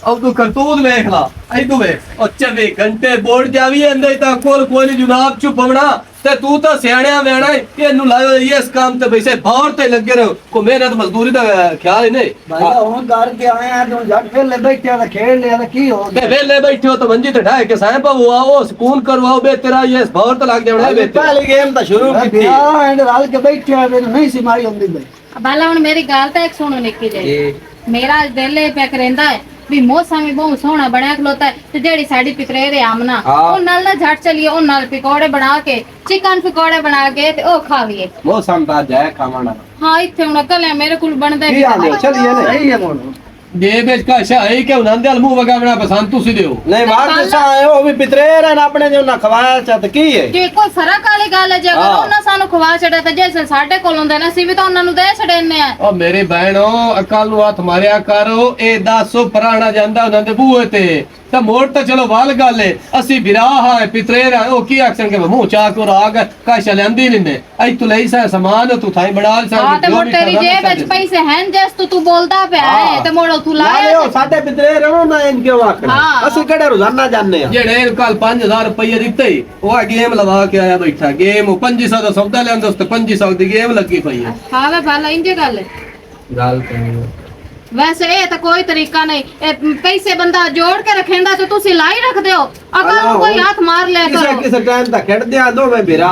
अब तू करतूत वेख ला आई तू वेख और 24 घंटे बोर्ड जावी अंदर ता कोल कोई जुनाब चुप बना ते तू तो सियाणा वेणा एनु लायो इस काम ते पैसे बाहर ते लगे रहो को मेहनत मजदूरी दा ख्याल ही नहीं भाई हुन घर के आए हैं तो जट वेले बैठे ता खेल लिया ता की हो बे वेले बैठे हो तो मंजी ते ढाए के साहब वो आओ सुकून करवाओ बे तेरा ये बाहर तो लग जावना बे पहली गेम ता शुरू की थी हां एंड राल के बैठे हैं तो नहीं सी मारी हुंदी बे बाला हुन मेरी गाल ता एक सुनो निक्की जे मेरा दिल पे करंदा है भी मौसम भी बहुत सोहना बनया खलोता है ते जेड़ी साडी पितरेरे आमना ओ नाल ना झट चलिए ओ नाल पकौड़े बना के चिकन पकौड़े बना के ते ओ खावीए मौसम दा जाए खावाना हां इथे हुन कल मेरे कुल बनदा है चलिए ने सही है मोनो दे बेच का शाही के उनंदे अल मुंह वगावना पसंद तुसी देओ नहीं बात जैसा है वो भी पितरेर है अपने जो ना खवाया चाहत की है जे कोई फर्क वाली गल है जे अगर उन्ना सानू खवा छड़े ते जैसे साडे कोल हुंदा ना सी भी तो उन्ना नु दे छड़ेने आ ओ मेरी बहनो अकल नु हाथ मारिया करो ए 10 पुराना ਜਾਂਦਾ ਉਹਨਾਂ ਦੇ ਬੂਹੇ ਤੇ ਤਾਂ ਮੋੜ ਤਾਂ ਚਲੋ ਵਾਲ ਗੱਲ ਹੈ ਅਸੀਂ ਵਿਰਾਹ ਹੈ ਪਿਤਰੇਰ ਹੈ ਉਹ ਕੀ ਆਖਣ ਕੇ ਮੂੰਹ ਚਾ ਕੋ ਰਾਗ ਕਾਸ਼ ਲੈਂਦੀ ਨਹੀਂ ਐ ਤੂੰ ਲਈ ਸਾ ਸਮਾਨ ਤੂੰ ਥਾਈ ਬਣਾ ਸਾ ਹਾਂ ਤੇ ਮੋੜ ਤੇਰੀ ਜੇਬ ਵਿੱਚ ਪੈਸੇ हैं ਜਸ ਤੂੰ ਬੋਲਦਾ ਪਿਆ ਹੈ ਤੇ ਮੋੜ ਤੂੰ ਲਾਇਆ ਉਹ ਸਾਡੇ ਪਿਤਰੇਰ ਹੋ ਨਾ ਇਨ ਕਿਉਂ ਆਖਣਾ ਅਸੀਂ ਕਿਹੜੇ ਰੋਜ਼ਾਨਾ ਜਾਣਦੇ ਆ ਜਿਹੜੇ ਕੱਲ 5000 ਰੁਪਏ ਦਿੱਤੇ ਉਹ ਆ ਗੇਮ ਲਵਾ ਕੇ ਆਇਆ ਬੈਠਾ ਗੇਮ 2500 ਦਾ ਸੌਦਾ ਲੈਂਦਾ ਉਸ ਤੇ 2500 ਦੀ ਗੇਮ ਲੱਗੀ ਪਈ ਹੈ ਹਾਂ ਵੇ ਭਾਲਾ ਇੰਜ ਗੱਲ वैसे ये तो कोई तरीका नहीं पैसे बंदा जोड़ के रखेंदा तो तुसी लाई रख दो अगर कोई हाथ मार ले करो किसी टाइम तक खेड़ दिया दो मैं बिरा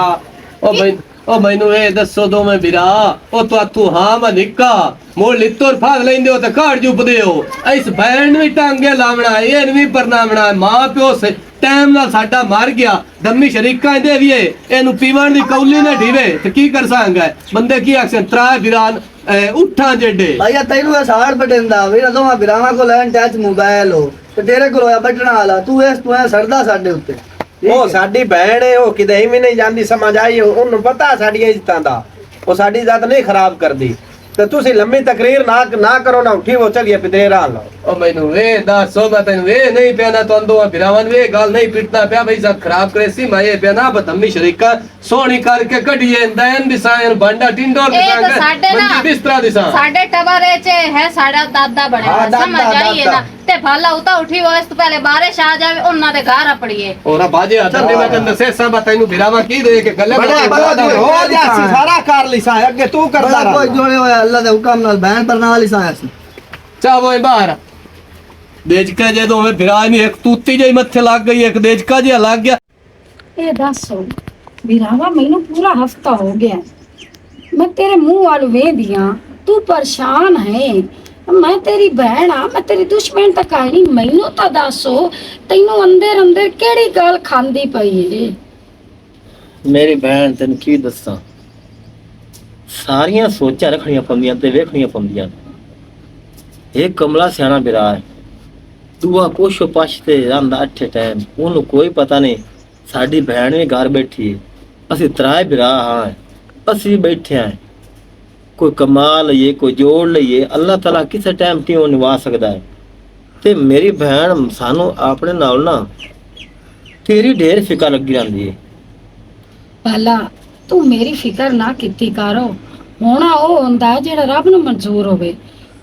ओ मैनू ए दसो दो मैं बिरा ओ तू हां मैं निक्का मोड़ लित्तोर फाद लेंदे हो ते काट जुपदे हो इस बहन भी टांगे लावना ये भी परनावना मां प्यो से टाइम नाल साडा मर गया दम्मी शरीका दे भी एनु पीवण दी कौली ने ढीवे ते की कर सांगा बंदे की आखन त्राय बिरान उठा जेडे भैया तैनू साड़ पटेंदा वीर दोवा बिरावा को लैन टच मोबाइल हो ते तेरे कोल होया बटना वाला तू सड़दा साडे उत्ते ਉਹ ਸਾਡੀ ਭੈਣ ਹੈ ਉਹ ਕਿਤੇ ਵੀ ਨਹੀਂ ਜਾਂਦੀ ਸਮਝ ਆਈ ਉਹਨੂੰ ਪਤਾ ਸਾਡੀਆਂ ਇੱਜ਼ਤਾਂ ਦਾ ਉਹ ਸਾਡੀ ਇੱਜ਼ਤ ਨਹੀਂ ਖਰਾਬ ਕਰਦੀ ਤੇ ਤੁਸੀਂ ਲੰਮੀ ਤਕਰੀਰ ਨਾ ਕਰੋ ਨਾ ਉਠੀ ਉਹ ਚਲੀਏ ਪਿਤਰੇ ਰਾਂ ਲਓ ਉਹ ਮੈਨੂੰ ਵੇ ਦਾ ਸੋਬਾ ਤੈਨੂੰ ਵੇ ਨਹੀਂ ਪਿਆਣਾ ਤੰਦੋ ਬਿਰਾਵਨ ਵੇ ਗੱਲ ਨਹੀਂ ਪਿੱਟਦਾ ਪਿਆ ਬਈ ਸਭ ਖਰਾਬ ਕਰੇ ਸੀ ਮੈਂ ਇਹ ਪਿਆਣਾ ਬਦਮੀ ਸ਼ਰੀਕਾ ਸੋਹਣੀ ਕਰਕੇ ਕੱਢੀਏ ਦੈਨ ਦਿਸਾਇਨ ਬੰਡਾ ਟਿੰਡੋਰ ਦਿਸਾਂਗੇ ਬੰਦੀ ਬਿਸਤਰਾ ਦਿਸਾਂ ਸਾਡੇ ਟਬਰੇ ਚ ਹੈ ਸਾਡਾ ਦਾਦਾ ਬਣਿਆ ਸਮਝ ਆਈਏ ਨਾ ਤੇ ਭਾਲਾ ਉਤਾ ਉਠੀ ਹੋਏ ਇਸ ਤੋਂ ਪਹਿਲੇ ਬਾਰਿਸ਼ ਆ ਜਾਵੇ ਉਹਨਾਂ ਦੇ ਘਰ ਆਪੜੀਏ ਔਰ ਬਾਜੇ ਹੱਥ ਦੇ ਮੈਂ ਤੈਨੂੰ ਦੱਸੇ ਸਭ ਤੈਨੂੰ ਬਿਰਾਵਾ ਕੀ ਦੇ ਕੇ ਗੱਲੇ ਹੋ ਜਾ ਸਾਰਾ ਕਰ ਲਈ ਸਾ ਅੱਗੇ ਤੂੰ ਕਰਦਾ ਕੋਈ ਜੋੜੇ ਹੋਇਆ ਅੱਲਾ ਦੇ ਹੁਕਮ ਨਾਲ ਬੈਨ ਪਰਨਾ ਵਾਲੀ ਸਾ ਸੀ ਚਾਵੋ ਬਾਹਰ ਦੇਜਕਾ ਜੇ ਦੋਵੇਂ ਬਿਰਾ ਨਹੀਂ ਇੱਕ ਤੂਤੀ ਜਿਹੀ ਮੱਥੇ ਲੱਗ ਗਈ ਇੱਕ ਦੇਜਕਾ ਜਿਹਾ ਲੱਗ ਗਿਆ ਇਹ ਦੱਸੋ ਬਿਰਾਵਾ ਮੈਨੂੰ ਪੂਰਾ ਹਫਤਾ ਹੋ ਗਿਆ ਮੈਂ ਤੇਰੇ ਮੂੰਹ ਵੱਲ ਵੇਖਦੀਆਂ ਤੂੰ ਪਰੇਸ਼ਾਨ ਹੈ ਮੈਂ ਤੇਰੀ ਭੈਣ ਆ ਮੈਂ ਤੇਰੀ ਦੁਸ਼ਮਣ ਤਾਂ ਕਾਹ ਨਹੀਂ ਮੈਨੂੰ ਤਾਂ ਦੱਸੋ ਤੈਨੂੰ ਅੰਦਰ ਅੰਦਰ ਕਿਹੜੀ ਗੱਲ ਖਾਂਦੀ ਪਈ ਏ ਮੇਰੀ ਭੈਣ ਤੈਨੂੰ ਕੀ ਦੱਸਾਂ ਸਾਰੀਆਂ ਸੋਚਾਂ ਰੱਖਣੀਆਂ ਪੈਂਦੀਆਂ ਤੇ ਵੇਖਣੀਆਂ ਪੈਂਦੀਆਂ ਇਹ ਕਮਲਾ ਸਿਆਣਾ ਬਿਰਾ ਹੈ ਦੂਆ ਕੋਸ਼ੋ ਪਛਤੇ ਰਹਿੰਦਾ ਅੱਠੇ ਟਾਈਮ ਉਹਨੂੰ ਕੋਈ ਪਤਾ ਨਹੀਂ ਸਾਡੀ ਭੈਣ ਵੀ ਘਰ ਬੈਠੀ ਹੈ ਅਸੀਂ ਤਰਾਏ ਬਿਰਾ ਹਾਂ ਅਸੀਂ ਬੈਠੇ ਹਾਂ ਕੋਈ ਕਮਾ ਲਈਏ ਕੋਈ ਜੋੜ ਲਈਏ ਅੱਲਾਹ ਤਾਲਾ ਕਿਸੇ ਟਾਈਮ ਕਿਉਂ ਨਿਵਾ ਸਕਦਾ ਹੈ ਤੇ ਮੇਰੀ ਭੈਣ ਸਾਨੂੰ ਆਪਣੇ ਨਾਲ ਨਾ ਤੇਰੀ ਢੇਰ ਫਿਕਰ ਲੱਗੀ ਰਹਿੰਦੀ ਹੈ ਭਲਾ ਤੂੰ ਮੇਰੀ ਫਿਕਰ ਨਾ ਕੀਤੀ ਕਰੋ ਹੋਣਾ ਉਹ ਹੁੰਦਾ ਜਿਹੜਾ ਰੱਬ ਨੂੰ ਮਨਜ਼ੂਰ ਹੋਵੇ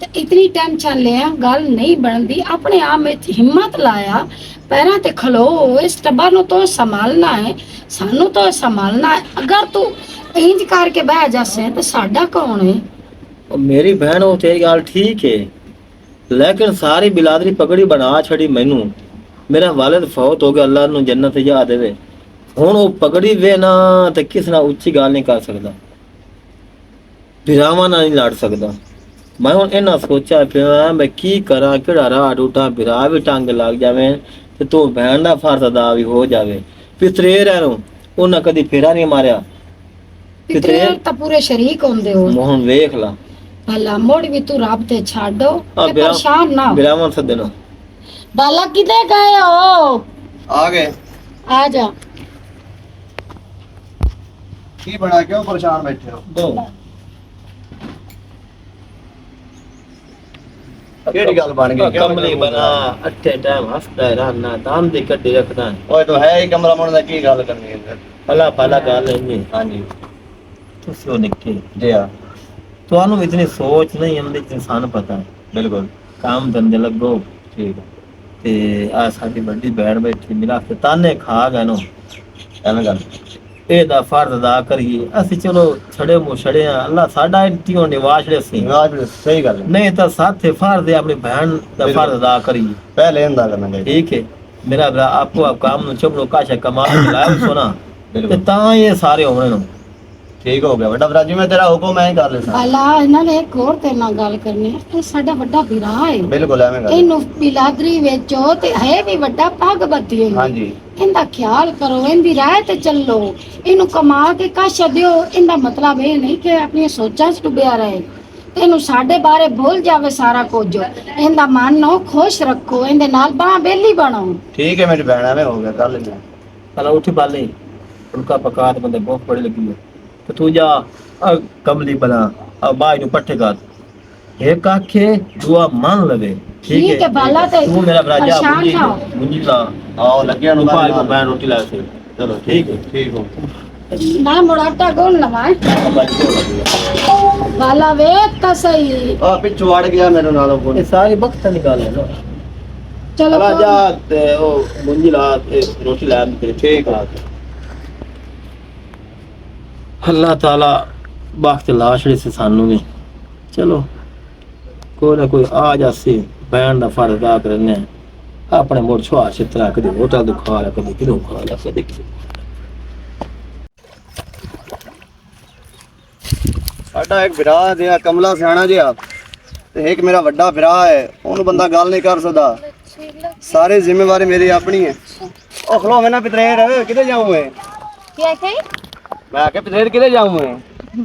ਤੇ ਇਤਨੀ ਟੈਨਸ਼ਨ ਲਿਆ ਗੱਲ ਨਹੀਂ ਬਣਦੀ ਆਪਣੇ ਆਪ ਵਿੱਚ ਹਿੰਮਤ ਲਾਇਆ ਪੈਰਾਂ ਤੇ ਖਲੋ ਇਸ ਟੱਬਰ ਨੂੰ तो ਸੰਭਾਲਣਾ ਹੈ ਸਾਨੂੰ तो ਸੰਭਾਲਣਾ ਹੈ ਅਗਰ ਤੂੰ ਇੰਜ ਕਰਕੇ ਬਹਿ ਜਾਸੇ ਤੇ ਸਾਡਾ ਕੌਣ ਹੈ मेरी बहन वो तेरी गल ठीक है लेकिन सारी बिलादरी पगड़ी बना छड़ी मैनू मेरा वालिद फौत हो गया अल्लाह नू जन्नत जा देवे हुण वो पगड़ी वे ना ते किस ना उच्ची गल नहीं कर सकदा बिरावां नाल नहीं लड़ सकदा मैं हुण इन्ना सोचा पिया मैं की करा केड़ा राह डूटा बिरा भी टंग लग जावे ते तू बहन दा फर्ज अदा भी हो जावे पितरे रहनो उन्हां कदी फेरा नहीं मारिया पितरे ਤਾਂ ਪੂਰੇ ਸ਼ਰੀਕ ਹੁੰਦੇ ਹੋ मोहन वेख ला ਭਲਾ ਮੋੜ ਵੀ ਤੂੰ ਰੱਬ ਤੇ ਛੱਡੋ ਤੇ ਪਰੇਸ਼ਾਨ ਨਾ बिरावां सदनो ਬਾਲਾ ਕਿਤੇ ਗਏ ਹੋ आ गए ਆ ਜਾ की बना क्यों परेशान बैठे हो दो केड़ी गल बन गई कमली बना अट्ठे टाइम हंसदा रहना दाम दी कड्डी रखदा ओए तो है ही कमरा मन दा की गल करनी है भला भला गल नहीं हां जी तुसी हो निक्के जी हां ਤੁਹਾਨੂੰ ਇਤਨੀ ਸੋਚ ਨਹੀਂ ਆਉਂਦੀ इंसान पता है बिल्कुल काम धंधे लगो ठीक है ਤੇ ਆ ਸਾਡੀ ਵੱਡੀ ਭੈਣ ਬੈਠੀ ਮਿਲਾ ਕੇ ਤਾਨੇ ਖਾ ਗਏ ਨੂੰ ਐਵੇਂ ਗੱਲ ਇਹਦਾ ਫਰਜ਼ ਅਦਾ ਕਰੀਏ ਅਸੀਂ ਚਲੋ ਛੜੇ ਮੂੰਹ ਛੜੇ ਆ ਅੱਲਾ ਸਾਡਾ ਇੰਤਿਓ ਨਿਵਾਜ ਸੀ ਸਹੀ ਗੱਲ ਨਹੀਂ ਤਾਂ ਸਾਥੇ ਫਰਜ਼ ਹੈ ਆਪਣੀ ਭੈਣ ਦਾ ਫਰਜ਼ ਅਦਾ ਕਰੀਏ ਪਹਿਲੇ ਹੁੰਦਾ ਕਰਨਾ ਚਾਹੀਦਾ ठीक है मेरा भरा आपको आप काम नु चुप लो काशा कमा लाया सोना ते ता ये सारे होने नु ਠੀਕ ਹੋ ਗਿਆ ਵੱਡਾ ਭਰਾ ਜੀ ਮੈਂ ਤੇਰਾ ਹੁਕਮ ਐਂ ਕਰ ਲੈਣਾ ਪਾਲਾ ਇਹਨਾਂ ਨੇ ਇੱਕ ਹੋਰ ਤੇਰੇ ਨਾਲ ਗੱਲ ਕਰਨੀ ਹੈ ਇਹ ਸਾਡਾ ਵੱਡਾ ਵੀਰਾ ਹੈ ਬਿਲਕੁਲ ਐਵੇਂ ਕਰ ਇਹਨੂੰ ਬਿਲਾਦਰੀ ਵੇਚੋ ਤੇ ਹੈ ਵੀ ਵੱਡਾ ਪੱਗ ਬੱਤੀ ਹੈ ਹਾਂਜੀ ਇਹਦਾ ਖਿਆਲ ਕਰੋ ਇਹਦੀ ਰਾਹ ਤੇ ਚੱਲੋ ਇਹਨੂੰ ਕਮਾ ਕੇ ਕਾਸ਼ਾ ਦਿਓ ਇਹਦਾ ਮਤਲਬ ਇਹ ਨਹੀਂ ਕਿ ਆਪਣੀਆਂ ਸੋਚਾਂ 'ਚ ਡੁੱਬਿਆ ਰਹੇ ਇਹਨੂੰ ਸਾਡੇ ਬਾਰੇ ਭੁੱਲ ਜਾਵੇ ਸਾਰਾ ਕੁਝ ਇਹਦਾ ਮਨ ਨੂੰ ਖੁਸ਼ ਰੱਖੋ ਇਹਦੇ ਨਾਲ ਬਾਹ ਬੇਲੀ ਬਣਾਓ ਠੀਕ ਹੈ ਮੇਰੀ ਭੈਣ ਐਵੇਂ ਹੋ ਗਿਆ ਕਰ ਲੈਣਾ कल उठी बाले उनका पका तो बंदे बहुत बड़ी लगी है तो तू जा कमली बना अब बाई नु पट्टे कर एक आखे दुआ मान लगे ठीक है बाला ते तू मेरा राजा परेशान ना हो। मुंजी ला ਆਓ ਲੱਗਿਆ ਨੂੰ ऊपर को मैं रोटी ला से चलो ठीक है ਠੀਕ ਹੋ ना मोड़ाटा गोल लवाए बाला वे ता सही ਆ ਪਿੱਛੋਂ ਵੜ ਗਿਆ ਮੇਰੇ ਨਾਲ ਉਹ ये सारी बख्त निकाल ले चलो राजा ते ओ मुंजी ला ते रोटी ला तेरे ठीक है अल्लाह ताला बख्त लाशड़े से सानू भी चलो कोई ना कोई आ जासे बैन दा फर्ज अदा करने अपने मोड़ छुआ छितरा कदे होटल दुखा ला कदे किदो खा ला कदे ਸਾਡਾ ਇੱਕ ਭਰਾ ਜਿਹਾ ਕਮਲਾ ਸਿਆਣਾ ਜਿਹਾ ਤੇ ਇੱਕ ਮੇਰਾ ਵੱਡਾ ਭਰਾ ਹੈ ਉਹਨੂੰ ਬੰਦਾ ਗੱਲ ਨਹੀਂ ਕਰ ਸਕਦਾ ਸਾਰੇ ਜ਼ਿੰਮੇਵਾਰੀ ਮੇਰੀ ਆਪਣੀ ਹੈ ਉਹ ਖਲੋ ਮੈਂ ਨਾ ਪਿਤਰੇਰ ਕਿਤੇ ਜਾऊं मैं क्या कही मैं आके पितरेर किधर जाऊं मैं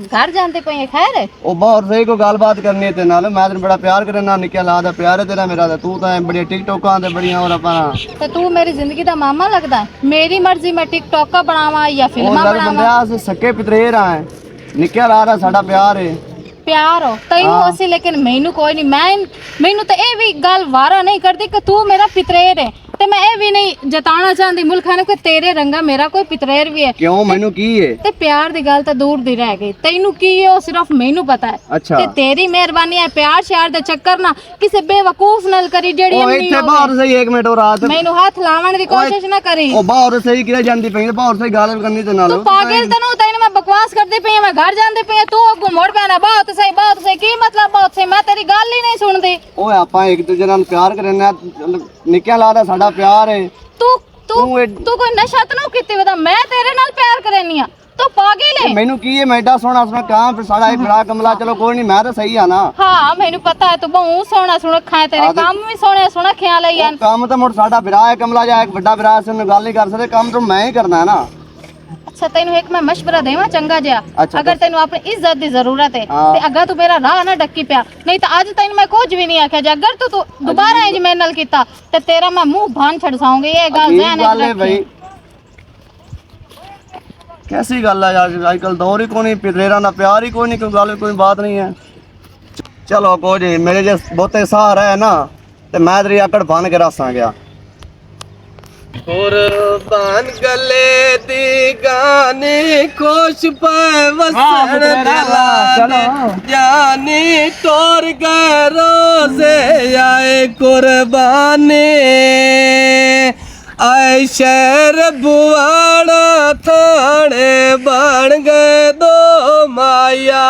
घर जानते पे खैर है ਉਹ ਬਾਹਰ ਸਹੀ ਕੋ ਗੱਲਬਾਤ ਕਰਨੀ ਹੈ ਤੇ ਨਾਲ ਮੈਂ ਤੈਨੂੰ ਬੜਾ ਪਿਆਰ ਕਰਨਾ ਨਿੱਕਿਆ ਲਾ ਦਾ ਪਿਆਰ ਹੈ ਤੇਰਾ ਮੇਰਾ ਤੇ ਤੂੰ ਤਾਂ ਬੜੀ ਟਿਕਟੋਕਾਂ ਤੇ ਬੜੀਆਂ ਹੋਰ ਆਪਣਾ तो तू मेरी जिंदगी दा मामा लगदा है मेरी मर्जी मैं टिकटॉक का बनावा या ਉਹ फिल्मा ਗੱਲ बनावा ਬੰਦਿਆ ਅਸੀਂ ਸੱਕੇ ਪਿਤਰੇਰ ਆ ਨਿੱਕਿਆ ਲਾ ਦਾ ਸਾਡਾ ਪਿਆਰ ਹੈ प्यार हो तैनू असी लेकिन मैनू कोई नहीं मैं मैनू तो ये भी गल वारा नहीं करती कि तू मेरा पितरेर है ते मैं ये भी नहीं जताना चाहती मुल्क खाने को तेरे रंगा मेरा कोई पितरेर भी है ਕਿਉਂ ਮੈਨੂੰ ਕੀ ਹੈ ते प्यार दी गल तो दूर दी रह गई तैनू की है वो सिर्फ मैनू पता है अच्छा ते तेरी मेहरबानी है प्यार श्यार दे चक्कर ना किसी बेवकूफ नाल करी जेड़ी ਉਹ अम्मी ਇੱਥੇ ਬਾਹਰ ਸਹੀ 1 ਮਿੰਟ ਉਹ ਰਾਤ मैनू हाथ लावण दी कोशिश ना करी ਉਹ ਬਾਹਰ ਸਹੀ ਕਿਹੜੇ ਜਾਂਦੀ ਪਈ ਬਾਹਰ ਸਹੀ ਗੱਲ ਕਰਨੀ ਤੇ ਨਾਲ तू पागल तनु तैनू मैं बकवास करदी पई मैं घर जांदी पई तू अगू मोड़ पैना बहुत सही की मतलब बहुत सही मैं तेरी गल ही नहीं सुनदी ਓਏ ਆਪਾਂ ਇੱਕ ਦੂਜੇ ਨਾਲ ਪਿਆਰ ਕਰਨਾ ਨਿੱਕਿਆ ਲਾ ਦਾ ਸਾਡਾ ਪਿਆਰ ਹੈ तू तू तू कोई नशा तो नहीं कीती वदा मैं तेरे नाल प्यार करनी आ तू पागल है ਮੈਨੂੰ ਕੀ ਹੈ ਮੈਂ ਏਡਾ ਸੋਹਣਾ ਸੋਹਣਾ ਕਾਂ ਫਿਰ ਸਾਡਾ ਇਹ ਭਰਾ ਕਮਲਾ ਚਲੋ ਕੋਈ ਨਹੀਂ ਮੈਂ ਤਾਂ ਸਹੀ ਆ ਨਾ हाँ मैनू पता है तू बहुत सोहना सोहना खाए तेरे काम भी सोहने सोहना ख्याल है यार ਕੰਮ ਤਾਂ ਮੁੜ ਸਾਡਾ ਭਰਾ ਹੈ ਕਮਲਾ ਜਾ ਇੱਕ ਵੱਡਾ ਭਰਾ ਸੀ ਉਹਨੂੰ ਗੱਲ ਨਹੀਂ ਕਰ ਸਕਦੇ ਕੰਮ ਤਾਂ मैं ही करना है ना अच्छा तेनू एक मैं मशवरा देवा चंगा जिहा अच्छा, अगर तेनू अपनी इज्जत दी जरूरत है हाँ। ते अगर तू मेरा राह ना डक्की पिया नहीं तो आज तेनू मैं कुछ भी नहीं आख्या जे अगर तू दोबारा इंज मेरे नाल कीता ते तेरा मैं मुंह भान छड़साऊंगी ये गल अजीब ध्यान गल है रखी भाई कैसी गल है यार आजकल दौर ही कोई नहीं पितरेरा ना प्यार ही कोई नहीं कोई गल कोई बात नहीं है चलो कोई नहीं मेरे जे बहुते सहारा है ना ते मैं तेरी आकड़ बन के रसा गया कुर्बान गले दी गाने खुश पे वसन दिला जानी तोर गए रोजे आए कुर्बानी आए शहर बुआड़ा थाने बन गए दो माया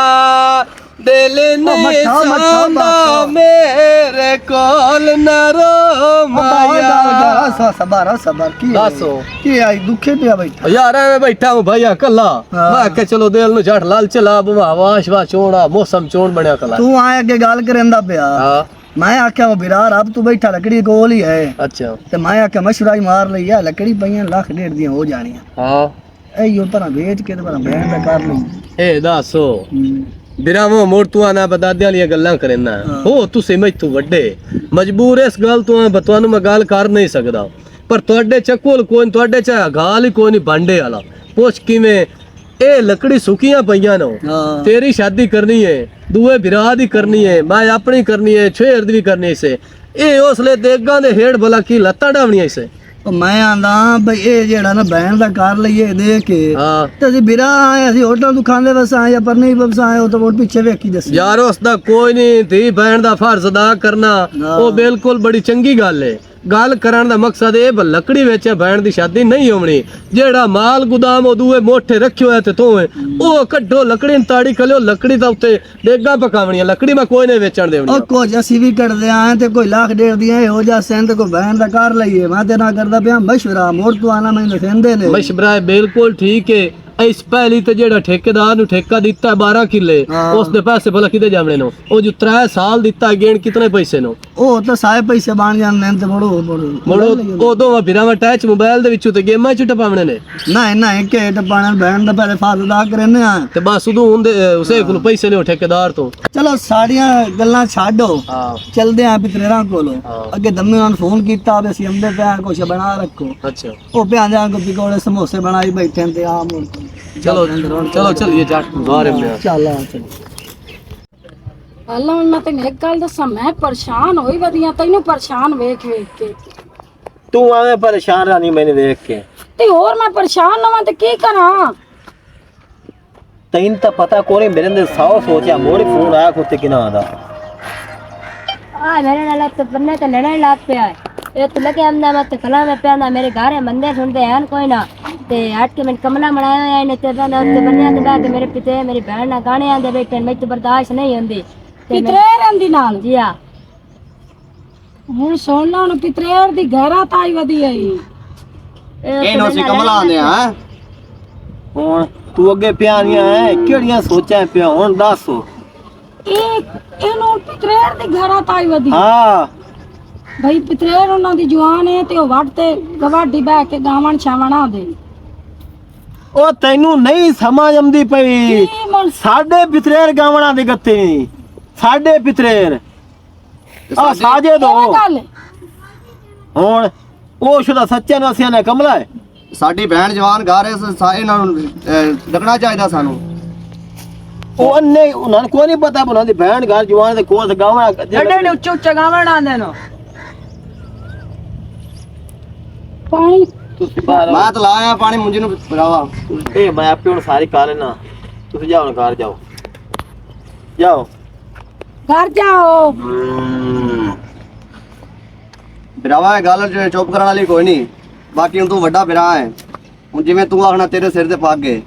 दिल नहीं सांदा मेरे कोल न रो माया सबर की दसो की आई दुखे पिया बैठा यार मैं बैठा हूँ भैया कला मैं के चलो दिल नु झट लाल चला बवाश वा चोड़ा मौसम चोण बनया कला तू आए अगे गाल करेंदा पिया हाँ मैं आख्या वो बिरार अब तू बैठा लकड़ी कोल ही है अच्छा ते मैं आख्या मशवरा ही मार लई है लकड़ी पईयां लाख डेढ़ दी हो जानियां हाँ एयो पर बेच के ते पर बैन दा कर लई ए दसो बिरावो मोड़ तू आना बदादे वाली गल्लां करना हो तुसे मैथों वड्डे मजबूर इस गल तो बतवानु मैं गल कर नहीं सकदा पर तुहाडे चकोल कोई तुहाडे च गाल ही कोई नहीं भांडे वाला पुछ किवें ए लकड़ी सुकियां पईयां नो तेरी शादी करनी है दूए बिरा दी करनी है मैं अपनी करनी है छेर दी भी करनी से ए उसले देगां दे हेड़ भला की लत्तां डावणियां से मैं आंदा बई ये जेड़ा ना बैन दा कर लईए दे के हाँ ते ਅਸੀਂ ਬਿਰਾ ਆਏ ਅਸੀਂ ਹੋਟਲ ਤੋਂ ਖਾਂਦੇ ਵਸ ਆਏ ਪਰ ਨਹੀਂ ਬਸ ਆਏ ਉਹ ਤਾਂ ਬਹੁਤ ਪਿੱਛੇ ਵੇਖੀ ਦੱਸੀ यार उसदा कोई नहीं धी बहन दा फर्ज अदा करना वो बिल्कुल बड़ी चंगी गल है ਗੱਲ ਕਰਨ ਦਾ ਮਕਸਦ ਇਹ ਬ ਲੱਕੜੀ ਵਿੱਚ ਭੈਣ ਦੀ ਸ਼ਾਦੀ ਨਹੀਂ ਹੋਣੀ। ਜਿਹੜਾ ਮਾਲ ਗੁਦਾਮ ਉਹ ਦੂਏ ਮੋਠੇ ਰੱਖਿਓ ਹੈ ਤੇ ਤੂੰ ਉਹ ਕੱਢੋ ਲੱਕੜੀ ਨੂੰ ਤਾੜੀ ਖਲਿਓ, ਲੱਕੜੀ ਤਾਂ ਉੱਤੇ ਡੇਗਾ ਪਕਾਵਣੀਆਂ, ਲੱਕੜੀ ਮੈਂ ਕੋਈ ਨਹੀਂ ਵੇਚਣ ਦੇਣੀ। ਉਹ ਕੁਝ ਅਸੀਂ ਵੀ ਕੱਢਦੇ ਆਂ ਤੇ ਕੋਈ ਲੱਖ ਡੇਢ ਦੀਆਂ ਇਹੋ ਜਿਹਾ ਸਿੰਧ ਕੋਈ ਬਹਿਣ ਦਾ ਕਰ ਲਈਏ। ਮੈਂ ਤੇ ਨਾ ਕਰਦਾ ਪਿਆ ਮਸ਼ਵਰਾ, ਮੋੜ ਤੋਂ ਆਣਾ ਮੈਨੂੰ ਕਹਿੰਦੇ ਨੇ ਮਸ਼ਵਰਾ ਬਿਲਕੁਲ ਠੀਕ ਹੈ। ਇਸ ਪਹਿਲੀ ਤੇ ਜਿਹੜਾ ਠੇਕੇਦਾਰ ਨੂੰ ਠੇਕਾ ਦਿੱਤਾ 12 ਕਿੱਲੇ, ਉਸ ਦੇ ਪੈਸੇ ਭਲਾ ਕਿਤੇ ਜਾਵਣੇ ਨੂੰ? ਉਹ ਜੋ 3 ਸਾਲ ਦਿੱਤਾ ਗੇਣ ਕਿਤਨੇ ਪੈਸੇ ਨੂੰ? ਉਹ ਤਾਂ ਸਾਰੇ ਪੈਸੇ ਬਣ ਜਾਂਦੇ ਨੇ ਤੇ ਮੋੜੋ ਉਦੋਂ ਬਿਰਾਵਾ ਟੈਚ ਮੋਬਾਈਲ ਦੇ ਵਿੱਚੋਂ ਤੇ ਗੇਮਾਂ ਚ ਟਪਾਵਣੇ ਨੇ। ਨਾ ਕੇ ਟਪਾਣਾ ਬਹਿਣ ਦਾ ਪਹਿਲੇ ਫਾਜ਼ਦਾ ਕਰਨੇ ਆ ਤੇ ਬਸ ਉਦੋਂ ਹੁੰਦੇ ਉਸੇ ਕੋਲ ਪੈਸੇ ਲਿਓ ਠੇਕੇਦਾਰ ਤੋਂ। ਚਲੋ ਸਾਡੀਆਂ ਗੱਲਾਂ ਛੱਡੋ, ਚਲਦੇ ਆਂ ਪਿਤਰੇਰਾਂ ਕੋਲੋਂ। ਅੱਗੇ ਦਮੇ ਉਹਨਾਂ ਨੂੰ ਫੋਨ ਕੀਤਾ ਵੀ ਅਸੀਂ ਅੰਦੇ ਪਿਆ ਕੁਛ ਬਣਾ ਰੱਖੋ। ਅੱਛਾ ਉਹ ਪਿਆ ਜਾਂ ਕੋ ਪਕੌੜੇ ਸਮੋਸੇ ਬਣਾਈ ਬੈਠੇ ਤੇ ਆ ਮੋੜ ਚਲੋ ਚਲੋ ਚਲੀਏ ਜੱਟ ਬਾਹਰ ਮੈਂ ਚੱਲ ਆ ਚੱਲ। ਪਹਿਲਾਂ ਮੈਂ ਤੈਨੂੰ ਇੱਕ ਗੱਲ ਦੱਸਾਂ, ਮੈਂ ਪਰੇਸ਼ਾਨ ਹੋਈ ਵਧੀਆ ਤੈਨੂੰ ਪਰੇਸ਼ਾਨ ਵੇਖ ਕੇ। ਤੂੰ ਐਵੇਂ ਪਰੇਸ਼ਾਨ ਰਾਨੀ ਮੈਨੂੰ ਵੇਖ ਕੇ। ਤੇ ਹੋਰ ਮੈਂ ਪਰੇਸ਼ਾਨ ਨਾ ਵਾਂ ਤੇ ਕੀ ਕਰਾਂ? ਤੈਨੂੰ ਤਾਂ ਪਤਾ ਕੋਈ ਮੇਰੇ ਦੇ 100 ਸੋਚਿਆ ਮੋੜੇ ਫੋਨ ਆਇਆ ਕੋਤੇ ਕਿਨਾ ਆਂਦਾ। मेरे नाल तो बनने तो लड़ाई लाग पे है। ये तो लगे हमने मत कला में पे ना मेरे घर है मंदिर सुनते हैं कोई ना ते हट के मैंने कमला बनाया है ने ते बने उत्ते बनिया ते बैठ मेरे पिते मेरी बहन ना गाने आंदे बैठे मैं तो बर्दाश्त नहीं होंदी ਪਿਤਰੇਰ ਰਹਿੰਦੀ ਨਾਲ जी हां ਹੁਣ ਸੁਣ ਲਾ ਹੁਣ ਪਿਤਰੇਰ ਦੀ ਗਹਿਰਾਤ ਆਈ ਵਧੀ ਆਈ। ਇਹਨੂੰ ਅਸੀਂ ਕਮਲਾ ਆਂਦੇ ਆ। ਹੁਣ ਤੂੰ ਅੱਗੇ ਪਿਆਰੀਆਂ ਐ ਕਿਹੜੀਆਂ ਸੋਚਾਂ ਪਿਆ ਹੁਣ ਦੱਸ। ਇਹਨੂੰ ਪਿਤਰੇਰ ਦੀ ਗਹਿਰਾਤ ਆਈ ਵਧੀ। ਹਾਂ ਭਾਈ ਪਿਤਰੇਰ ਉਹਨਾਂ ਦੀ ਜਵਾਨ ਹੈ ਤੇ ਉਹ ਵੱਢ ਤੇ ਗਵਾਡੀ ਬਹਿ ਕੇ ਗਾਵਣ ਛਾਵਣ ਆਉਂਦੇ। ਉਹ ਤੈਨੂੰ ਨਹੀਂ ਸਮਝ ਆਉਂਦੀ ਪਈ। ਸਾਡੇ ਪਿਤਰੇਰ ਗਾਵਣਾ ਦੇ ਗੱਤੇ ਨਹੀਂ, ਸਾਡੇ ਪਿਤਰੇਰ ਆ ਸਾਜੇ ਦੋ। ਹੁਣ ਉਹ ਸ਼ੁਦਾ ਸੱਚੇ ਨੂੰ ਅਸੀਂ ਨੇ ਕਮਲਾ ਹੈ। ਸਾਡੀ ਭੈਣ ਜਵਾਨ ਘਰ ਹੈ, ਇਹਨਾਂ ਨੂੰ ਲੱਗਣਾ ਚਾਹੀਦਾ ਸਾਨੂੰ। ਉਹ ਅੰਨੇ ਉਹਨਾਂ ਨੂੰ ਕੋਈ ਨਹੀਂ ਪਤਾ ਉਹਨਾਂ ਦੀ ਭੈਣ ਘਰ ਜਵਾਨ ਦੇ ਕੋਲ ਗਾਵਣਾ ਐਡੇ ਉੱਚੇ ਉੱਚੇ ਗਾਵਣ ਆਂਦੇ ਨੇ। ਪਾਣੀ ਤੁਸੀਂ ਬਾਹਰ ਮੈਂ ਤਾਂ ਲਾਇਆ ਪਾਣੀ ਮੁੰਜੀ ਨੂੰ ਭਰਾਵਾ। ਇਹ ਮੈਂ ਆਪੇ ਹੁਣ ਸਾਰੀ ਕਰ ਲੈਣਾ। ਤੁਸੀਂ ਜਾਓ ਹੁਣ ਘਰ ਜਾਓ, ਜਾਓ ਘਰ ਜਾਓ। ਭਰਾਵਾ ਇਹ ਗੱਲ ਚੁੱਪ ਕਰਨ ਵਾਲੀ ਕੋਈ ਨਹੀਂ। ਬਾਕੀ ਹੁਣ ਤੂੰ ਵੱਡਾ ਭਰਾ ਹੈ, ਹੁਣ ਜਿਵੇਂ ਤੂੰ ਆਖਣਾ ਤੇਰੇ ਸਿਰ ਤੇ ਪੱਗ ਹੈ।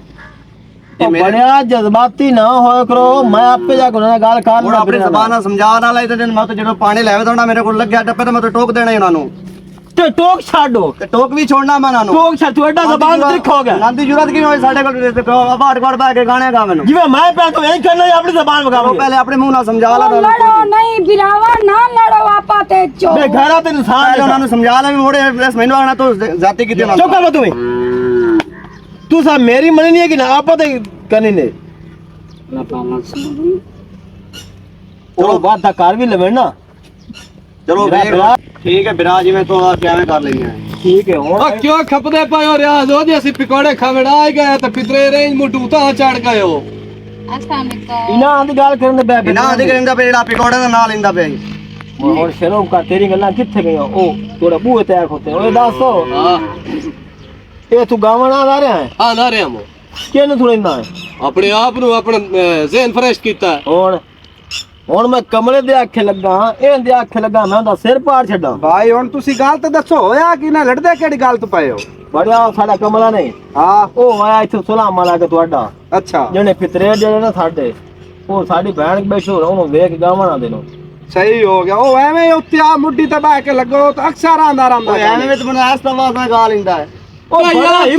ਇਹ ਬੜਿਆ ਜਜ਼ਬਾਤੀ ਨਾ ਹੋਇਆ ਕਰੋ। ਮੈਂ ਆਪੇ ਜਾ ਕੇ ਉਹਨਾਂ ਨਾਲ ਗੱਲ ਕਰ ਹੁਣ ਆਪਣੀ ਜ਼ਬਾਨ ਨਾਲ ਸਮਝਾ ਨਾ ਲਈ ਤੇ ਮੈਂ ਤਾਂ ਜਦੋਂ ਪਾਣੀ ਲੈਵੇ ਤਾਂ ਮੇਰੇ ਕੋਲ ਲੱਗਿਆ ਟੱਪੇ ਤਾਂ ਮੈਂ ਤਾਂ ਟੋਕ ਦੇਣਾ ਹੀ ਉਹਨਾਂ ਨੂੰ। ਤੇ ਟੋਕ ਛੱਡੋ ਤੇ ਟੋਕ ਵੀ ਛੋੜਨਾ ਮੈਂ ਉਹਨਾਂ ਨੂੰ। ਟੋਕ ਛੱਡ ਤੂੰ ਐਡਾ ਜ਼ਬਾਨ ਸਿੱਖ ਹੋ ਗਿਆ। ਨਾਂਦੀ ਜੁਰਤ ਕਿਵੇਂ ਹੋਈ ਸਾਡੇ ਕੋਲ ਬਾਹਰ ਕੋਲ ਬੈ ਕੇ ਗਾਣੇ ਗਾ ਮੈਨੂੰ। ਜਿਵੇਂ ਮੈਂ ਪੈ ਤੂੰ ਐਂ ਕਰਨਾ ਆਪਣੀ ਜ਼ਬਾਨ ਵਗਾਵੋ। ਪਹਿਲੇ ਆਪਣੇ ਮੂੰਹ ਨਾਲ ਸਮਝਾ ਲਾ। ਲੜੋ ਨਹੀਂ ਬਿਰਾਵਾ ਨਾ ਲੜੋ ਆਪਾ ਤੇ ਚੋ। ਮੈਂ ਘਰਾਂ ਤੇ ਇਨਸਾਨ ਉਹਨਾਂ ਨੂੰ ਸਮਝਾ ਲੈ ਵੀ ਮੋੜੇ ਮੈਨੂੰ ਆਣਾ ਤੂੰ ਜਾਤੀ ਕੀਤੀ ਨਾ। ਚੁੱਪ ਕਰ ਤੂੰ। ਤੂੰ ਸਾ ਮੇਰੀ ਮਨੀ ਨਹੀਂ ਹੈ ਕਿ ਨਾ ਆਪਾ ਤੇ ਕਰਨੀ ਨੇ। ਚਲੋ ਬਾਤ ਦਾ ਕਰ ਵੀ ਲਵੇ ਨਾ। ਚਲੋ ਠੀਕ ਹੈ ਬਿਰਾ ਜਿਵੇਂ ਤੂੰ ਆ ਕਿਵੇਂ ਕਰ ਲਈਆਂ। ਠੀਕ ਹੈ ਹੁਣ ਆ ਕਿਉਂ ਖਪਦੇ ਪਏ ਰਿਆਜ਼ ਹੋ ਜੇ ਅਸੀਂ ਪਕੌੜੇ ਖਾਵੜਾ ਆ ਗਏ ਤੇ ਪਿਤਰੇ ਰੇਂਜ ਮੁੱਢੂ ਤਾਂ ਚੜ ਗਏ ਹੋ। ਅਸਾਂ ਕੋ ਇਹਨਾਂ ਦੀ ਗੱਲ ਕਰਨ ਦੇ ਬੈ ਬਿਨਾ ਦੀ ਕਹਿੰਦਾ ਪਿਆ ਜਿਹੜਾ ਪਕੌੜੇ ਦਾ ਨਾਂ ਲੈਂਦਾ ਪਿਆ। ਹੁਣ ਸ਼ਰਮ ਕਰ ਤੇਰੀ ਗੱਲਾਂ ਕਿੱਥੇ ਗਈਆਂ? ਉਹ ਥੋੜਾ ਬੂਹੇ ਤੇ ਖੋਤੇ ਓਏ ਦੱਸੋ ਹਾਂ ਇਹ ਤੂੰ ਗਾਵਣਾ ਆ ਰਿਹਾ ਹੈ ਆ ਨਾ ਰਿਆ ਮੋ ਕਿਹਨੂੰ ਥੋੜਾ ਆਪਣੇ ਆਪ ਨੂੰ ਆਪਣਾ ਜ਼ਿਹਨ ਫਰੈਸ਼ ਕੀਤਾ। ਹੁਣ ਮੈਂ ਕਮਲੇ ਦੇ ਆਖੇ ਲੱਗਾ, ਇਹ ਦੇ ਆਖੇ ਲੱਗਾ ਮੈਂ ਉਹਦਾ ਸਿਰ ਪਾੜ ਛੱਡਾਂ। ਭਾਈ ਹੁਣ ਤੁਸੀਂ ਗੱਲ ਤਾਂ ਦੱਸੋ ਹੋਇਆ ਕਿ ਨਾ ਲੜਦੇ ਕਿਹੜੀ ਗੱਲ ਤੋਂ ਪਏ ਹੋ? ਬੜਿਆ ਸਾਡਾ ਕਮਲਾ ਨਹੀਂ। ਹਾਂ ਉਹ ਆਇਆ ਇੱਥੇ ਸੁਲਾਮਾ ਲਾ ਕੇ ਤੁਹਾਡਾ ਅੱਛਾ ਜਿਹਨੇ ਪਿਤਰੇ ਜਿਹੜੇ ਨਾ ਸਾਡੇ ਉਹ ਸਾਡੀ ਭੈਣ ਬੈਠੋ ਉਹਨੂੰ ਵੇਖ ਗਾਵਣਾ ਦੇ ਨੂੰ ਸਹੀ ਹੋ ਗਿਆ। ਉਹ ਐਵੇਂ ਉੱਤੇ ਆ ਮੁੱਢੀ ਤੇ ਬਹਿ ਕੇ ਲੱਗੋ ਤਾਂ ਅਕਸਰ ਆਂਦਾ ਰਹਿੰਦਾ। ਐਵੇਂ ਵਿੱਚ ਬਨਾਸ ਤਾਂ ਵਾਸਨਾ ਗਾ ਲੈਂਦਾ ਹੈ। ਉਹ ਯਾਰ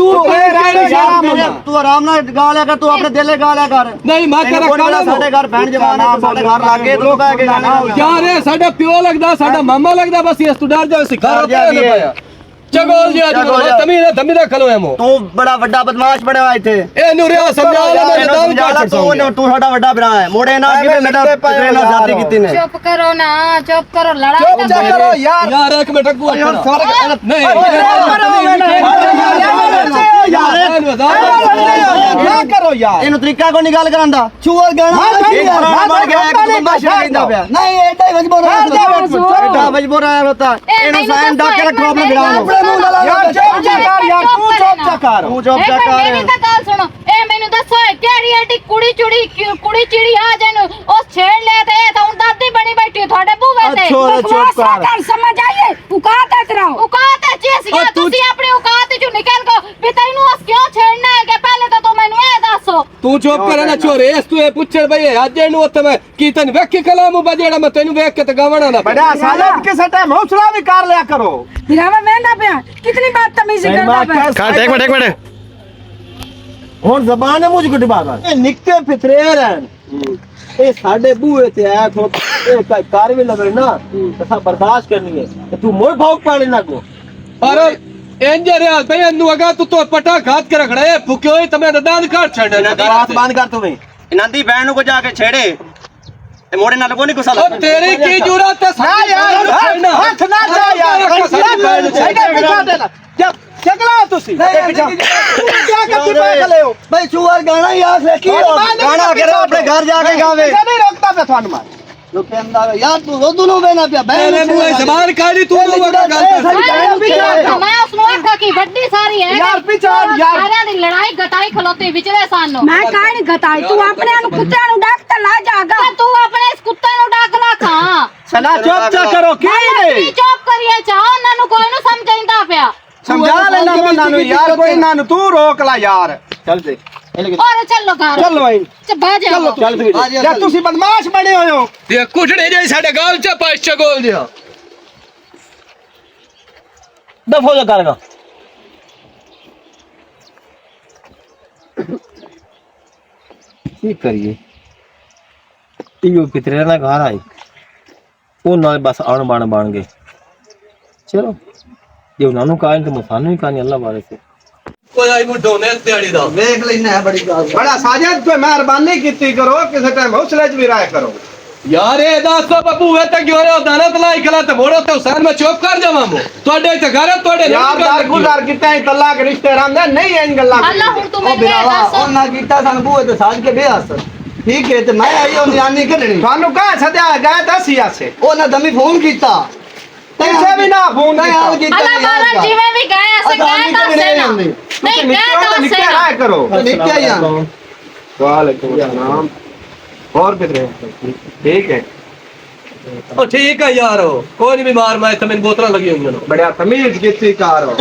ਤੂੰ ਆਰਾਮ ਨਾਲ ਗਾ ਲਿਆ ਕਰ, ਤੂੰ ਆਪਣੇ ਦਿਲੇ ਗਾ ਲਿਆ ਕਰ। ਨਹੀਂ ਮੈਂ ਕਰ ਸਾਡੇ ਘਰ ਭੈਣ ਜਵਾਨ ਹੈ, ਸਾਡੇ ਘਰ ਲਾਗੇ ਤੂੰ ਬਹਿ ਕੇ ਗਾਣਾ ਯਾਰ ਇਹ ਸਾਡਾ ਪਿਓ ਲੱਗਦਾ, ਸਾਡਾ ਮਾਮਾ ਲੱਗਦਾ। ਬਸ ਇਸ ਤੋਂ ਡਰ ਜਾਵੇ ਸਿਖਾ ਰਿਹਾ ਚਗੋਲ ਜੀ ਅੱਜ ਤਮੀ ਦਾ ਖਲੋ ਐ ਮੋ। ਤੂੰ ਬੜਾ ਵੱਡਾ ਬਦਮਾਸ਼ ਬਣਿਆ ਇੱਥੇ। ਇਹਨੂੰ ਰਿਆ ਸਮਝਾ ਲੈ ਮੈਂ ਤਾਂ ਵੀ ਕੱਟ ਸਕਦਾ। ਤੂੰ ਸਾਡਾ ਵੱਡਾ ਭਰਾ ਹੈ। ਮੋੜੇ ਨਾਲ ਕਿਵੇਂ ਮੇਰੇ ਨਾਲ ਜਾਤੀ ਕੀਤੀ ਨੇ। ਚੁੱਪ ਕਰੋ ਨਾ, ਚੁੱਪ ਕਰੋ। ਲੜਾਈ ਨਾ ਕਰੋ ਯਾਰ। ਯਾਰ ਇੱਕ ਮਿੰਟ ਅੱਗੂ ਨਹੀਂ ਕਰੋ ਯਾਰ। ਇਹਨੂੰ ਤਰੀਕਾ ਕੋਈ ਨਹੀਂ ਗੱਲ ਕਰਨ ਦਾ। ਚੂਰ ਗਾਣਾ ਇੱਕ ਪੁਰਾਣਾ ਬਣ ਗਿਆ, ਇੱਕ ਬੰਦਾ ਸ਼ਾਇਦਾ ਪਿਆ। ਨਹੀਂ ਐਡਾ ਹੀ ਮਜਬੂਰ ਹੈ। ਐਡਾ ਮਜਬੂਰ ਹੈ ਹੋਤਾ। ਇਹਨੂੰ ਸਾਇਨ ਦਾ ਕੇ ਰੱਖੋ ਆਪਣੇ ਭਰਾ ਨੂੰ। ਯਾਰ ਚੁੱਪ ਕਰ ਯਾਰ, ਤੂੰ ਚੁੱਪ ਕਰ। ਤੂੰ ਚੁੱਪ ਕਰ। ਮੇਰੀ ਤਾਂ ਗੱਲ ਸੁਣੋ। ਇਹ ਮੈਨੂੰ ਦੱਸੋ ਕਿਹੜੀ ਐਡੀ ਕੁੜੀ ਚਿੜੀ ਆ ਜਨ ਉਸ ਛੇੜ ਲਿਆ ਤੇ ਇਹ ਤਾਂ ਹੁਣ ਦਾਦੀ ਬਣੀ ਬੈਠੀ ਤੁਹਾਡੇ ਬੂਹੇ ਤੇ ਛੋਰੇ ਚੁੱਪ ਕਰ ਸਮਝ ਆਈਏ ਔਕਾਤ ਹੈ ਤੇਰਾ ਔਕਾਤ ਹੈ ਜੀ ਸੀ ਤੁਸੀਂ ਆਪਣੀ ਔਕਾਤ ਚੋਂ ਨਿਕਲ ਗੋ ਵੀ ਤੈਨੂੰ ਉਸ ਕਿਉਂ ਛੇੜਨਾ ਹੈ ਕਿ ਪਹਿਲੇ ਤਾਂ ਤੂੰ ਮੈਨੂੰ ਇਹ ਦੱਸੋ ਤੂੰ ਚੁੱਪ ਕਰੇ ਨਾ ਛੋਰੇ ਇਸ ਤੂੰ ਇਹ ਪੁੱਛਣ ਬਈ ਅੱਜ ਇਹਨੂੰ ਉੱਥੇ ਮੈਂ ਕੀ ਤੈਨੂੰ ਵੇਖੀ ਕਲਾਮ ਉਬਾ ਜਿਹੜਾ ਮੈਂ ਤੈਨੂੰ ਵੇਖ ਕੇ ਤੇ ਗਾਵਣਾ ਨਾ ਬੜਾ ਸਾਜਦ ਕਿਸੇ ਟਾਈਮ ਹੌਸਲਾ ਵੀ ਕਰ ਲਿਆ ਕਰੋ ਬਿਰਾਵਾ ਵੇਂਦਾ ਪਿਆ ਕਿਤਨੀ ਬਾਤ ਤਮੀਜ਼ ਕਰਦਾ ਪਿਆ ਕਾਟ ਇੱਕ ਮਿੰਟ ਹੁਣ ਜ਼ਬਾਨ ਹੈ ਮੁਝ ਗੁੱਡੀ ਬਾਬਾ ਇਹ ਨਿੱਕੇ ਫਿਤਰੇਰ ਹਨ ਇਹ ਸਾਡੇ ਬੂਹੇ ਤੇ ਆਇਆ ਖੋ ਇਹ ਕਾਰ ਵੀ ਲਵੇ ਨਾ ਤਸਾ ਬਰਦਾਸ਼ਤ ਕਰਨੀ ਹੈ ਤੇ ਤੂੰ ਮੋੜ ਭੌਕ ਪਾਣੇ ਨਾ ਕੋ और इंजर भाई अन्नू अगा तू तो पटा घात के रखड़ा है भूखे होई तमे दांत काट छड़े बात बंद कर तू भी इनांदी बहन को जाके छेड़े ते मोड़े नाल को नहीं गुस्सा ओ तेरी की जरूरत है ना यार हाथ ना जा यार जब चगला तुसी क्या करती पागल हो भाई चुवर गाना याद है की गाना करो अपने घर जाके गावे नहीं रोकता पे थान मार लोकेंदा यार तू रोदू नो बेना पे मेरे मुंह जबान काढ़ी तू वो गल मैं उसਨੂੰ आखा की ਵੱਡੀ ਸਾਰੀ ਹੈ यार पीछे यार ਸਾਰਿਆਂ ਦੀ ਲੜਾਈ ਗਟਾਈ ਖਲੋਤੀ ਵਿਚਲੇ ਸਾਨੂੰ ਮੈਂ ਕਾਹਨ ਗਤਾਈ ਤੂੰ ਆਪਣੇ ਨੂੰ ਕੁੱਤਿਆਂ ਨੂੰ ਡਾਕ ਤੇ ਲਾ ਜਾਗਾ ਤੂੰ ਆਪਣੇ ਇਸ ਕੁੱਤੇ ਨੂੰ ਡਾਕ ਲਾ ਖਾਂ सना चुप चा करो की ਕੀ ਚੁੱਪ ਕਰੀਏ ਚਾ ਉਹਨਾਂ ਨੂੰ ਕੋਈ ਨੂੰ ਸਮਝਾਈਂਦਾ ਪਿਆ समझा लेना मैं नानू यार कोई नानू तू रोक ला यार चल दे और चलो घर चल भाई च बह जाओ चल या तुसी बदमाश बने होयो ये कुटड़े जे साडे गाल च पास चगोल दिया दफो जा करगा की करिए इयो पितरे ना घर आई ਉਹ ਨਾਲ ਬਸ ਆਣ ਬਣ ਗਏ ਚਲੋ ਜੇ ਉਹਨਾਂ ਨੂੰ ਕਾਇਨ ਤੇ ਸਾਨੂੰ ਹੀ ਕਾਨੀ ਅੱਲਾਹ ਬਾਰੇ ਸੇ कोई आई मुंडो ने दिहाड़ी दा देख लेना है बड़ी बात बड़ा साजिद कोई मेहरबानी कीती करो किसी टाइम हौसले च भी राय करो यार ए दास तो बबू है तक जो रे दाना तलाई खला ते मोड़ो ते हुसैन में चुप कर जावा मो तोड़े ते घर तोड़े यार दार गुजार किता है तल्ला के रिश्ते रांदे नहीं इन गल्ला अल्लाह हुन तू मैंने दस ना कीता सन बूए ते साज के बेअस ठीक है ते मैं आई ओंदी आनी कढणी थानु कहा सदया गए दसिया से ओ ना दमी फोन कीता कैसे भी ना फोन कीता अल्लाह मारा जीवे भी गए ऐसे गए दस से ना नहीं गए दस से ना करो निकल यार वालेकुम सलाम और कितने ठीक है ओ ठीक है यार कोई नहीं बीमार मैं तमें बोतल लगी हुई हैं बढ़िया तमीज कितनी कार हो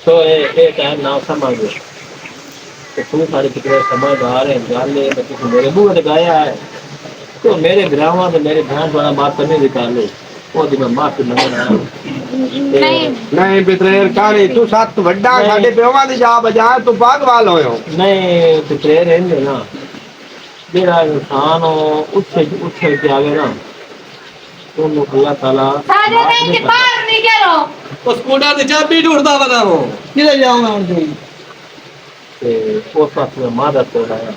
तो ये टाइम ना समझो तो तू सारे कितने समझदार है जान ले तो मेरे बूहे ने गाया है तो मेरे ग्रामा में मेरे ध्यान वाला बात करने निकाल लो वो दिन मैं माफी मंगना नहीं नहीं बितरेर कानी तू साथ वड्डा साडे पेवा दी जा बजा तू बागवाल होयो नहीं पितरे रहने ना जेड़ा इंसान उठे के आगे ना तो अल्लाह ताला सारे नहीं कि बाहर नहीं करो उस स्कूटर की चाबी ढूंढता बता वो किले जाऊंगा उनसे ते उस वक्त में मदद कर रहा है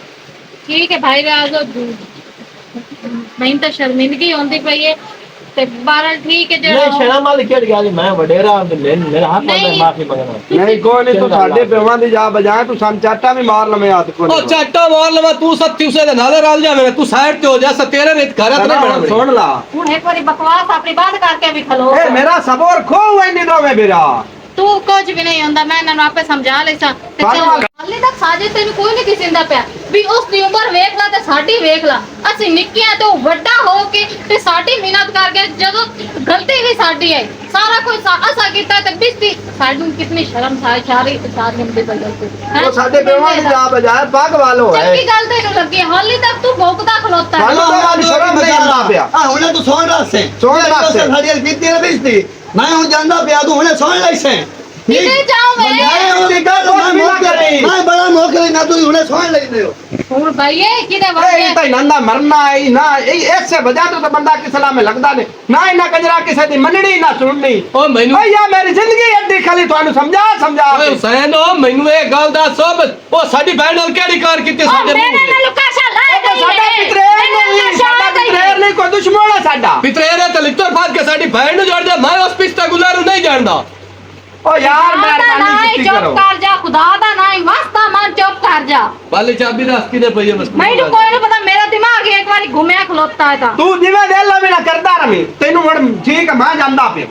ठीक है भाई राजो नहीं तो शर्मिंदगी होती पई है ते बारह ठीक है नहीं जो शर्म वाली क्या गल मैं वडेरा मेरा हाथ में नहीं। माफी मंगना नहीं कोई नहीं तू साडे पेवा दी जा बजा तू सन चाटा भी मार लमे हाथ को ओ चाटा मार लवा तू सत्ती उसे दे नाले रल जावे तू साइड ते हो जा तेरे रेत घर इतना बड़ा सुन ला हूं एक बारी बकवास अपनी बात करके भी खलो ए मेरा सबर खो हुए निदो में बिरा तू कुछ भी नहीं होंदा मैं इन्हां आपे समझा लेसा ते हाले तक साजे तेनु कोई नहीं किसी दा पिया भी उस दी उम्र वेख ला ते साडी वेख ला ਅਸੀਂ ਨਿੱਕੀਆਂ ਤੋਂ ਵੱਡਾ ਹੋ ਕੇ ਤੇ ਸਾਡੀ ਮਿਹਨਤ ਕਰਕੇ ਜਦੋਂ ਗਲਤੀ ਵੀ ਸਾਡੀ ਹੈ ਸਾਰਾ ਕੁਝ ਅਸਾ ਕੀਤਾ ਤੇ ਬਿਸਤੀ ਸਾਨੂੰ ਕਿੰਨੀ ਸ਼ਰਮ ਸਾਰੀ ਹੁੰਦੀ ਬਗਲਤੀ वो साडे पेवा दी जा बजा बागवाल हो है ਚੰਗੀ ਗੱਲ ਤੈਨੂੰ ਲੱਗੀ ਹਾਲੇ ਤੱਕ ਤੂੰ ਭੌਂਕਦਾ ਖਲੋਤਾ ਹੈ हालो तो शर्म नहीं आंदा पिया ਹੁਣੇ ਤੂੰ ਸੌਣ ਰਾਸੇ ਸੌਣ ਰਾਸੇ। ਸਾਡੀ ਕੀਤੀ ਨਾ ਬਿਸਤੀ ਮੈਂ ਹੁਣ ਜਾਂਦਾ ਪਿਆ ਤੂੰ ਹੁਣੇ ਸੌਣ ਲੈਸੇ ਕਿਤੇ ਜਾਉ ਮੈਂ ਵੇ ਉਹਦੀ ਗੱਲ ਕੁਛ ਵੀ ਨਾ ਕਰੀ। ਮੈਂ ਬੜਾ ਮੋਕਲੀ ਨਾ ਤੂੰ ਹੁਣੇ ਸੌਣ ਲੈਂਦੇ ਹੋ ਹੁਣ ਭਾਈਏ ਕਿਤੇ ए ਵਗੇ तो नंदा मरना है ना ऐसे बजा तो बंदा किसला में लगदा ने ना इना कंजरा किसे दी मननी ना सुननी ओ मैनू ओ या मेरी जिंदगी अड्डी खाली थानू समझा ओए हुसैन ओ मैनू ए गल दा सब ओ साडी बहन नाल केड़ी कार कीती साडे ਮੇਰੇ ਨਾਲ ਲੁਕਾਸ਼ਾ ਲਾਏ ਗਈ साडा पितरेर नहीं साडा पितरेर नहीं कोई दुश्मन है साडा पितरेरे ते लित्तर फाद के साडी बहन नु जोड़ दे मैं उस पिस्ता गुजारू नहीं जानदा ओ यार मेहरबानी कीती करो चुप कर जा खुदा दा नहीं वास्ता मान चुप कर जा वाली चाबी दस किने पई है बस ਮੈਨੂੰ ਕੋਈ ਨਹੀਂ ਪਤਾ ਮੇਰਾ ਦਿਮਾਗ ਇੱਕ ਵਾਰੀ ਘੁੰਮਿਆ ਖਲੋਤਾ ਹੈ ਤਾਂ तू जिवे दे ला मेरा करदा रमी तेनू हुन ठीक है मैं जानदा पे